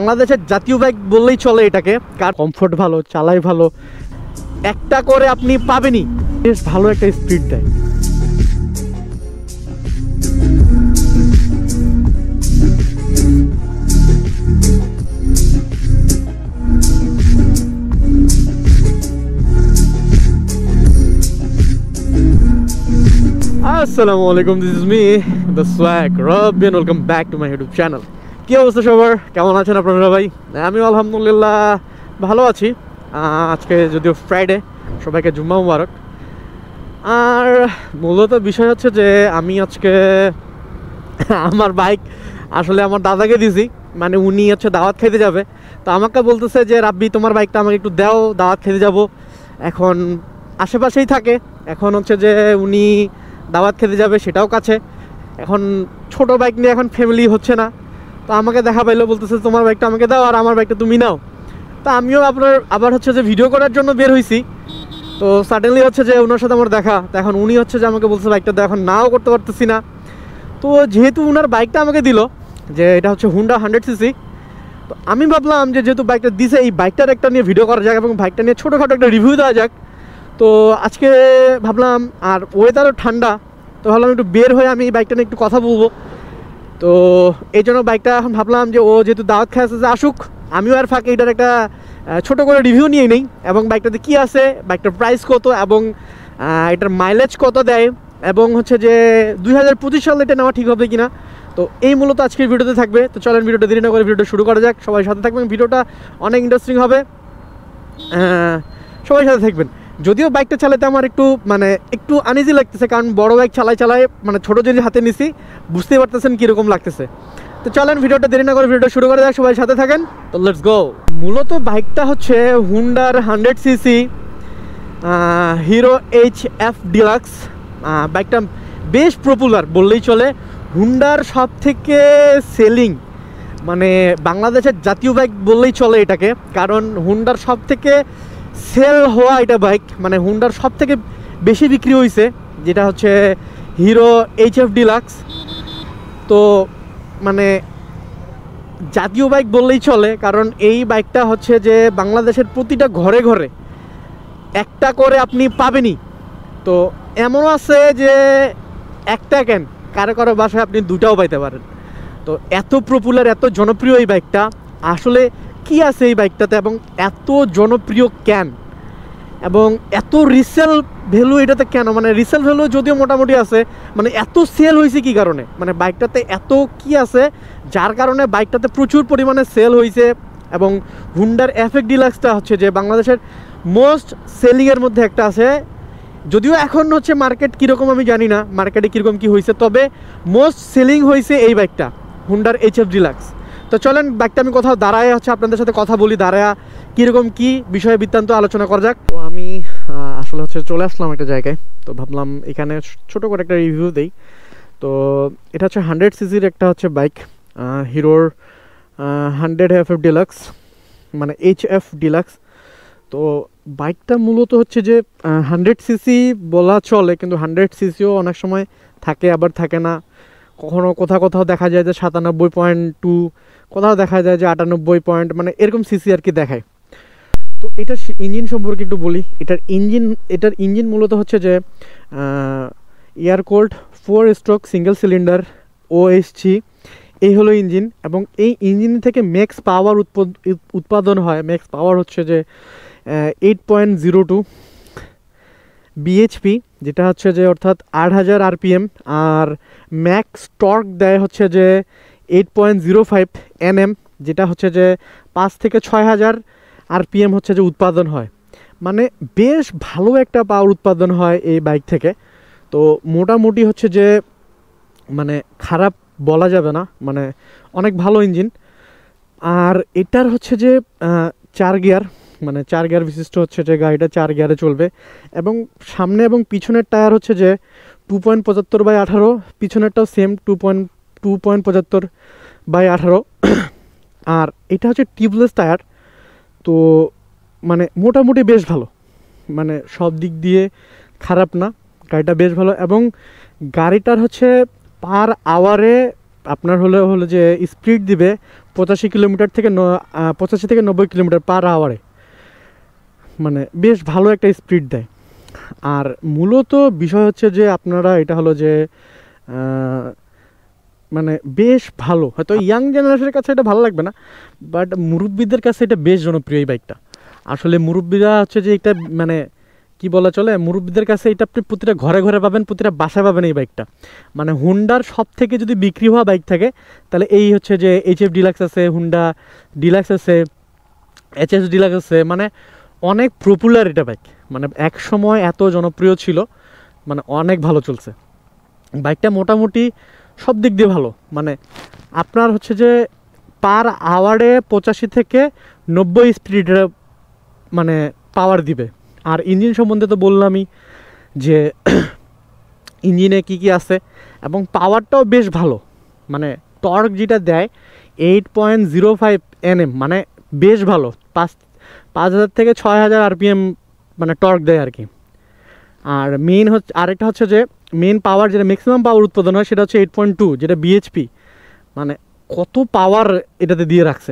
বাংলাদেশের জাতীয় বাইক বললেই চলে এটাকে, কার কমফোর্ট ভালো, চালাই ভালো, একটা করে আপনি পাবেনই, বেশ ভালো একটা স্পিড দেয়। আসসালামু আলাইকুম, this is me the swag Robin, welcome back to my YouTube channel. কি অবস্থা সবার, কেমন আছেন আপনারা ভাই? আমি আলহামদুলিল্লাহ ভালো আছি। আজকে যদিও ফ্রাইডে, সবাইকে জুম্মা মুবারক। আর মূলত বিষয় হচ্ছে যে আমি আজকে আমার বাইক আসলে আমার দাদাকে দিয়েছি, মানে উনি হচ্ছে দাওয়াত খেতে যাবে, তো আমাকে বলতেছে যে রাব্বি তোমার বাইকটা আমাকে একটু দাও, দাওয়াত খেতে যাব। এখন আশেপাশেই থাকে, এখন হচ্ছে যে উনি দাওয়াত খেতে যাবে সেটাও কাছে, এখন ছোট বাইক নিয়ে এখন ফ্যামিলি হচ্ছে না, তো আমাকে দেখা পাইলো, বলতেছে তোমার বাইকটা আমাকে দাও আর আমার বাইকটা তুমি নাও। তা আমিও আবার হচ্ছে যে ভিডিও করার জন্য বের হয়েছি, তো সাডেনলি হচ্ছে যে ওনার সাথে আমার দেখা, তো এখন উনি হচ্ছে যে আমাকে বলছে বাইকটা দাও, এখন নাও করতে পারতেছি না। তো যেহেতু ওনার বাইকটা আমাকে দিল, যে এটা হচ্ছে হুন্ডা 100cc, তো আমি ভাবলাম যে যেহেতু বাইকটা দিছে, এই বাইকটার একটা নিয়ে ভিডিও করা যাক এবং বাইকটা নিয়ে ছোটোখাটো একটা রিভিউ দেওয়া যাক। তো আজকে ভাবলাম, আর ওয়েদারও ঠান্ডা, তো ভাবলাম একটু বের হয়ে আমি এই বাইকটা নিয়ে একটু কথা বলবো। তো এই জন্য বাইকটা এখন ভাবলাম যে ও যেহেতু দাওয়াত খেয়ে আসে, আসুক, আমিও আর ফাঁকে এটার একটা ছোটো করে রিভিউ নিয়ে নেই, এবং বাইকটাতে কী আছে, বাইকটার প্রাইস কত, এবং এটার মাইলেজ কত দেয়, এবং হচ্ছে যে 2025 সালে এটা নেওয়া ঠিক হবে কিনা। তো এই মূলত আজকের ভিডিওতে থাকবে। তো চলেন ভিডিওটা দেরি না করে ভিডিওটা শুরু করা যাক। সবাই সাথে থাকবেন, ভিডিওটা অনেক ইন্টারেস্টিং হবে, সবাই সাথে থাকবেন। যদিও বাইকটা চালাতে আমার একটু আনইজি লাগতেছে, কারণ বড় বাইক চালায় মানে ছোটো যদি হাতে নিছি, বুঝতেই পারতেছেন কীরকম লাগতেছে। তো চলেন ভিডিওটা দেরি না করে ভিডিওটা শুরু করা যাক, সবাই সাথে থাকেন। তো লেটস গো। মূলত বাইকটা হচ্ছে হুন্ডার 100cc হিরো HF ডিলাক্স। বাইকটা বেশ পপুলার বললেই চলে, হুন্ডার সব থেকে সেলিং, মানে বাংলাদেশের জাতীয় বাইক বললেই চলে এটাকে, কারণ হুন্ডার সব থেকে সেল হওয়া এটা বাইক, মানে হুন্ডার সব থেকে বেশি বিক্রি হয়েছে, যেটা হচ্ছে হিরো HF ডিলাক্স। তো মানে জাতীয় বাইক বললেই চলে, কারণ এই বাইকটা হচ্ছে যে বাংলাদেশের প্রতিটা ঘরে ঘরে একটা করে আপনি পাবেনই। তো এমনও আছে যে একটা কেন, কারো কারো বাসায় আপনি দুটাও পাইতে পারেন। তো এত পপুলার, এত জনপ্রিয় এই বাইকটা, আসলে কি আছে এই বাইকটাতে এবং এত জনপ্রিয় কেন, এবং এত রিসেল ভ্যালু এটাতে কেন, মানে রিসেল ভ্যালু যদিও মোটামুটি আছে, মানে এত সেল হয়েছে কি কারণে, মানে বাইকটাতে এত কি আছে যার কারণে বাইকটাতে প্রচুর পরিমাণে সেল হয়েছে। এবং হুন্ডার FX ডিলাক্সটা হচ্ছে যে বাংলাদেশের মোস্ট সেলিংয়ের মধ্যে একটা আছে, যদিও এখন হচ্ছে মার্কেট কীরকম আমি জানি না, মার্কেটে কীরকম কী হয়েছে, তবে মোস্ট সেলিং হয়েছে এই বাইকটা হুন্ডার HF ডিলাক্স। তো চলেন বাইকটা আমি কোথাও দাঁড়ায় হচ্ছে আপনাদের সাথে কথা বলি, দাঁড়ায় কীরকম কী বিষয়ে বৃত্তান্ত আলোচনা করা যাক। তো আমি আসলে হচ্ছে চলে আসলাম একটা জায়গায়, তো ভাবলাম এখানে ছোটো করে একটা রিভিউ দেই। তো এটা হচ্ছে 100cc একটা হচ্ছে বাইক, হিরোর 100 FF ডিলাক্স, মানে HF ডিলাক্স। তো বাইকটা মূলত হচ্ছে যে 100cc বলা চলে, কিন্তু 100cc-ও অনেক সময় থাকে আবার থাকে না, কখনো কোথাও দেখা যায় যে 97.2, কোথাও দেখা যায় যে 98 পয়েন্ট, মানে এরকম সিসি আর কি দেখায়। তো এটার ইঞ্জিন সম্পর্কে একটু বলি। এটার ইঞ্জিন মূলত হচ্ছে যে air cold 4 stroke single cylinder OHG, এই হলো ইঞ্জিন। এবং এই ইঞ্জিন থেকে ম্যাক্স পাওয়ার উৎপাদন হয়, ম্যাক্স পাওয়ার হচ্ছে যে 8.02 bhp, যেটা হচ্ছে যে অর্থাৎ 8000 RPM, আর ম্যাক্স টর্ক দেয় হচ্ছে যে 8.05 Nm, যেটা হচ্ছে যে 5 থেকে 6000 RPM হচ্ছে যে উৎপাদন হয়, মানে বেশ ভালো একটা পাওয়ার উৎপাদন হয় এই বাইক থেকে। তো মোটামুটি হচ্ছে যে মানে খারাপ বলা যাবে না, মানে অনেক ভালো ইঞ্জিন। আর এটার হচ্ছে যে 4 গিয়ার, মানে 4 গিয়ার বিশিষ্ট হচ্ছে যে গাড়িটা 4 গিয়ারে চলবে, এবং সামনে এবং পিছনের টায়ার হচ্ছে যে 2.75/18, পিছনেরটাও সেম 2.75/18। আর এটা হচ্ছে টিউবলেস টায়ার। তো মানে মোটামুটি বেশ ভালো, মানে সব দিক দিয়ে খারাপ না, গাড়িটা বেশ ভালো। এবং গাড়িটার হচ্ছে পার আওয়ারে আপনার হলো যে স্পিড দিবে 85 থেকে 90 কিলোমিটার পার আওয়ারে, মানে বেশ ভালো একটা স্পিড দেয়। আর মূলত বিষয় হচ্ছে যে আপনারা এটা হলো যে মানে বেশ ভালো, হয়তো ইয়াং জেনারেশনের কাছে এটা ভালো লাগবে না, বাট মুরব্বীদের কাছে এটা বেশ জনপ্রিয় এই বাইকটা। আসলে মুরব্বীরা হচ্ছে যে এটা মানে কি বলা চলে, মুরব্বীদের কাছে এটা আপনি প্রতিটা ঘরে ঘরে পাবেন, প্রতিটা বাসায় পাবেন এই বাইকটা। মানে হুন্ডার সব থেকে যদি বিক্রি হওয়া বাইক থাকে তাহলে এই হচ্ছে যে এইচএফ ডিলাক্স আছে, হুন্ডা ডিলাক্স আছে, এইচএস ডিলাক্স আছে, মানে অনেক পপুলার এটা বাইক। মানে এক সময় এত জনপ্রিয় ছিল, মানে অনেক ভালো চলছে বাইকটা, মোটামুটি সব দিক দিয়ে ভালো। মানে আপনার হচ্ছে যে পার আওয়ারে 85 থেকে 90 স্পিডের মানে পাওয়ার দিবে। আর ইঞ্জিন সম্বন্ধে তো বললামই যে ইঞ্জিনে কি কি আছে, এবং পাওয়ারটাও বেশ ভালো। মানে টর্ক যেটা দেয় 8.05 Nm, মানে বেশ ভালো, 5,000 থেকে 6,000 RPM মানে টর্ক দেয় আর কি। আর মেইন হচ্ছে আরেকটা হচ্ছে যে মেইন পাওয়ার যেটা ম্যাক্সিমাম পাওয়ার উৎপাদন হয় সেটা হচ্ছে 8.2, যেটা বিএইচপি। মানে কত পাওয়ার এটাতে দিয়ে রাখছে।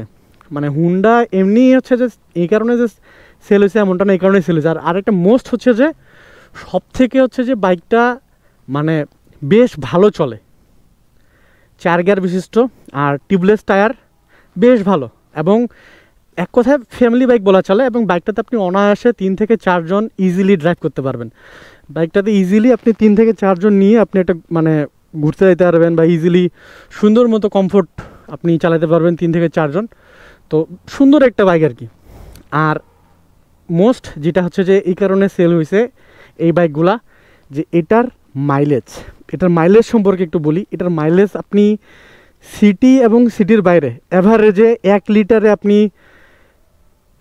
মানে হুন্ডা এমনি হচ্ছে যে এই কারণে যে সেল হয়েছে এমনটা না, এই কারণে সেল হয়েছে। আর আরেকটা মোস্ট হচ্ছে যে সব থেকে হচ্ছে যে বাইকটা মানে বেশ ভালো চলে, 4 গিয়ার বিশিষ্ট, আর টিউবলেস টায়ার, বেশ ভালো। এবং এক কথায় ফ্যামিলি বাইক বলা চলে, এবং বাইকটাতে আপনি অনায়াসে 3 থেকে 4 জন ইজিলি ড্রাইভ করতে পারবেন। বাইকটাতে ইজিলি আপনি 3 থেকে 4 জন নিয়ে আপনি একটা মানে ঘুরতে যেতে পারবেন, বা ইজিলি সুন্দর মতো কমফোর্ট আপনি চালাতে পারবেন 3 থেকে 4 জন। তো সুন্দর একটা বাইক আর কি। আর মোস্ট যেটা হচ্ছে যে এই কারণে সেল হয়েছে এই বাইকগুলা, যে এটার মাইলেজ সম্পর্কে একটু বলি। এটার মাইলেজ আপনি সিটি এবং সিটির বাইরে অ্যাভারেজে 1 লিটারে আপনি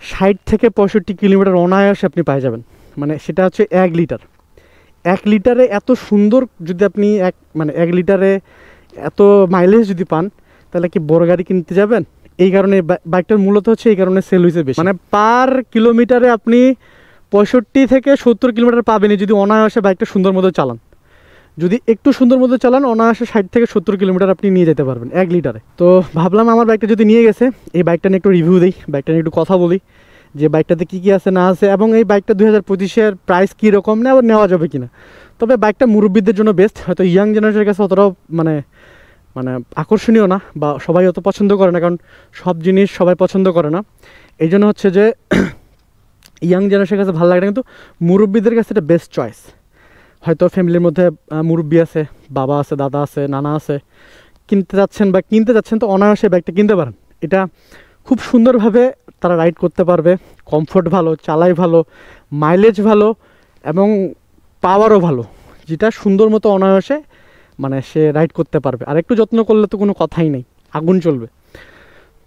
60 থেকে 65 কিলোমিটার অনায়াসে আপনি পাই যাবেন। মানে সেটা হচ্ছে 1 লিটারে এত সুন্দর, যদি আপনি 1 লিটারে এত মাইলেজ যদি পান, তাহলে কি বড় গাড়ি কিনতে যাবেন? এই কারণে বাইকটার মূলত হচ্ছে এই কারণে সেল হয়েছে বেশি। মানে পার কিলোমিটারে আপনি 65 থেকে 70 কিলোমিটার পাবেনই যদি অনায়াসে বাইকটা সুন্দর মতো চালান। যদি একটু সুন্দর মতো চালান অনায়াসে 60 থেকে 70 কিলোমিটার আপনি নিয়ে যেতে পারবেন 1 লিটারে। তো ভাবলাম আমার বাইকটা যদি নিয়ে গেছে, এই বাইকটা নিয়ে একটু রিভিউ দিই, বাইকটা নিয়ে একটু কথা বলি যে বাইকটাতে কী কী আছে না আছে, এবং এই বাইকটা 2025-এর প্রাইস কীরকম নেওয়া যাবে কিনা। তবে বাইকটা মুরব্বীদের জন্য বেস্ট, হয়তো ইয়াং জেনারেশনের কাছে অতটাও মানে আকর্ষণীয় না, বা সবাই অত পছন্দ করে না, কারণ সব জিনিস সবাই পছন্দ করে না। এই জন্য হচ্ছে যে ইয়াং জেনারেশনের কাছে ভালো লাগে না, কিন্তু মুরব্বীদের কাছে এটা বেস্ট চয়েস। হয়তো ফ্যামিলির মধ্যে মুরব্বী আছে, বাবা আছে, দাদা আছে, নানা আছে, কিনতে যাচ্ছেন তো অনায়াসে বাইকটা কিনতে পারেন। এটা খুব সুন্দরভাবে তারা রাইড করতে পারবে, কমফোর্ট ভালো, চালাই ভালো, মাইলেজ ভালো, এবং পাওয়ারও ভালো, যেটা সুন্দর মতো অনায়াসে মানে সে রাইড করতে পারবে। আর একটু যত্ন করলে তো কোনো কথাই নেই, আগুন চলবে।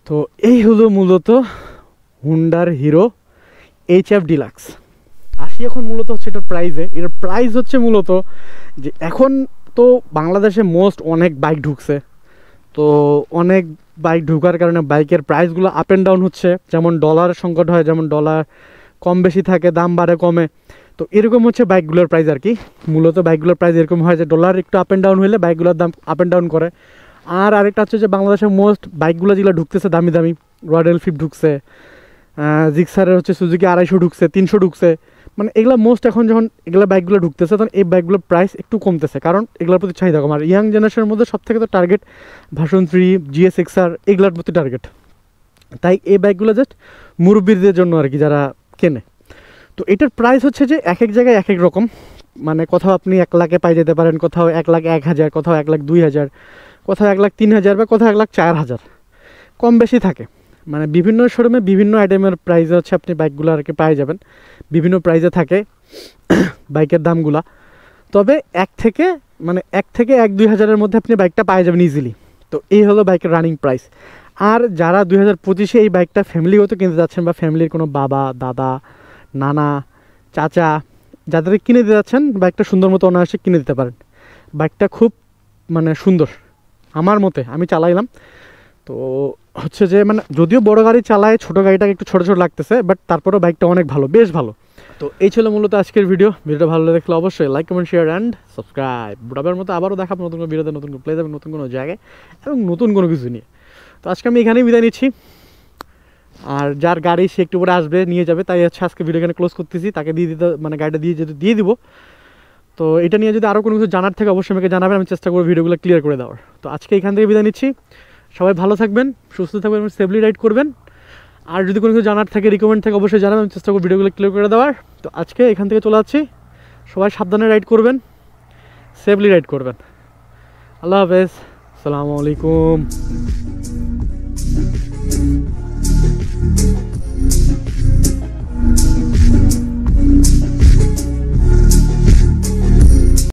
তো এই হলো মূলত হুন্ডার হিরো এইচএফ ডিলাক্স। আসি এখন মূলত হচ্ছে এটার প্রাইস হচ্ছে মূলত যে এখন তো বাংলাদেশে অনেক বাইক ঢুকছে, তো অনেক বাইক ঢুকার কারণে বাইকের প্রাইসগুলো আপ অ্যান্ড ডাউন হচ্ছে। যেমন ডলারের সংকট হয়, যেমন ডলার কম বেশি থাকে, দাম বাড়ে কমে, তো এরকম হচ্ছে বাইকগুলোর প্রাইস আর কি। মূলত বাইকগুলোর প্রাইস এরকম হয় যে ডলার একটু আপ অ্যান্ড ডাউন হলে বাইকগুলোর দাম আপ অ্যান্ড ডাউন করে। আর আরেকটা হচ্ছে যে বাংলাদেশের বাইকগুলো যেগুলো ঢুকতেছে দামি রয়্যাল এনফিল্ড ঢুকছে, জিক্সারের হচ্ছে সুজুকি 250 ঢুকছে, 300 ঢুকছে। মানে এগুলো এখন যখন এগুলো বাইকগুলো ঢুকতেছে, তখন এই বাইকগুলোর প্রাইস একটু কমতেছে, কারণ এগুলোর প্রতি চাহিদা কম। আর ইয়াং জেনারেশনের মধ্যে সব থেকে তো টার্গেট ভার্সন 3, GSX-R এগুলোর প্রতি টার্গেট। তাই এই বাইকগুলো জাস্ট মুরব্বীদের জন্য আর কি, যারা কেনে। তো এটার প্রাইস হচ্ছে যে এক জায়গায় এক রকম। মানে কোথাও আপনি 1 লাখে পাই যেতে পারেন, কোথাও 1,01,000, কোথাও 1,02,000, কোথাও 1,03,000, বা কোথাও 1,04,000, কম বেশি থাকে। মানে বিভিন্ন শোরুমে বিভিন্ন আইটেমের প্রাইসে হচ্ছে আপনি বাইকগুলো আর কি পাই যাবেন, বিভিন্ন প্রাইসে থাকে বাইকের দামগুলা। তবে 1 থেকে 1-2 হাজারের মধ্যে আপনি বাইকটা পাই যাবেন ইজিলি। তো এই হলো বাইকের রানিং প্রাইস। আর যারা 2025-এ এই বাইকটা ফ্যামিলিগত কিনতে যাচ্ছেন, বা ফ্যামিলির কোনো বাবা, দাদা, নানা, চাচা যাদের কিনে দিতে যাচ্ছেন, বাইকটা সুন্দর মতো অনায়াসে কিনে দিতে পারেন। বাইকটা খুব মানে সুন্দর আমার মতে, আমি চালাইলাম। তো হচ্ছে যে মানে যদিও বড় গাড়ি চালায়, ছোটো গাড়িটাকে একটু ছোটো লাগতেছে, বাট তারপরেও বাইকটা অনেক ভালো, বেশ ভালো। তো এই ছিল মূলত আজকের ভিডিওটা ভালো লাগলে অবশ্যই like comment share and subscribe. বুড়াবের মতো আবারও দেখাবো নতুন কোনো ভিডিওতে, নতুন কোনো প্লে যাবে, নতুন কোনো জায়গায় এবং নতুন কোনো কিছু নিয়ে। তো আজকে আমি এখানেই বিদায় নিচ্ছি। আর যার গাড়ি সে একটু পরে আসবে, নিয়ে যাবে, তাই হচ্ছে আজকে ভিডিও এখানে ক্লোজ করতেছি। তাকে দিয়ে দিতে মানে গাড়িটা দিয়ে দিব। তো এটা নিয়ে যদি আরও কোনো কিছু জানার থাকে অবশ্যই আমাকে জানাবেন, আমি চেষ্টা করবো ভিডিওগুলো ক্লিয়ার করে দেওয়ার। তো আজকে এখান থেকে বিদায় নিচ্ছি। সবাই ভালো থাকবেন, সুস্থ থাকবেন এবং সেফলি রাইড করবেন। আর যদি কোনো কিছু জানার থাকে, রিকমেন্ড থাকে অবশ্যই জানাবেন, আমি চেষ্টা করবো ভিডিওগুলো ক্লিয়ার করে দেওয়ার। তো আজকে এখান থেকে চলে যাচ্ছি। সবাই সাবধানে রাইড করবেন, সেফলি রাইড করবেন। আল্লাহ হাফেজ, আসসালামু আলাইকুম।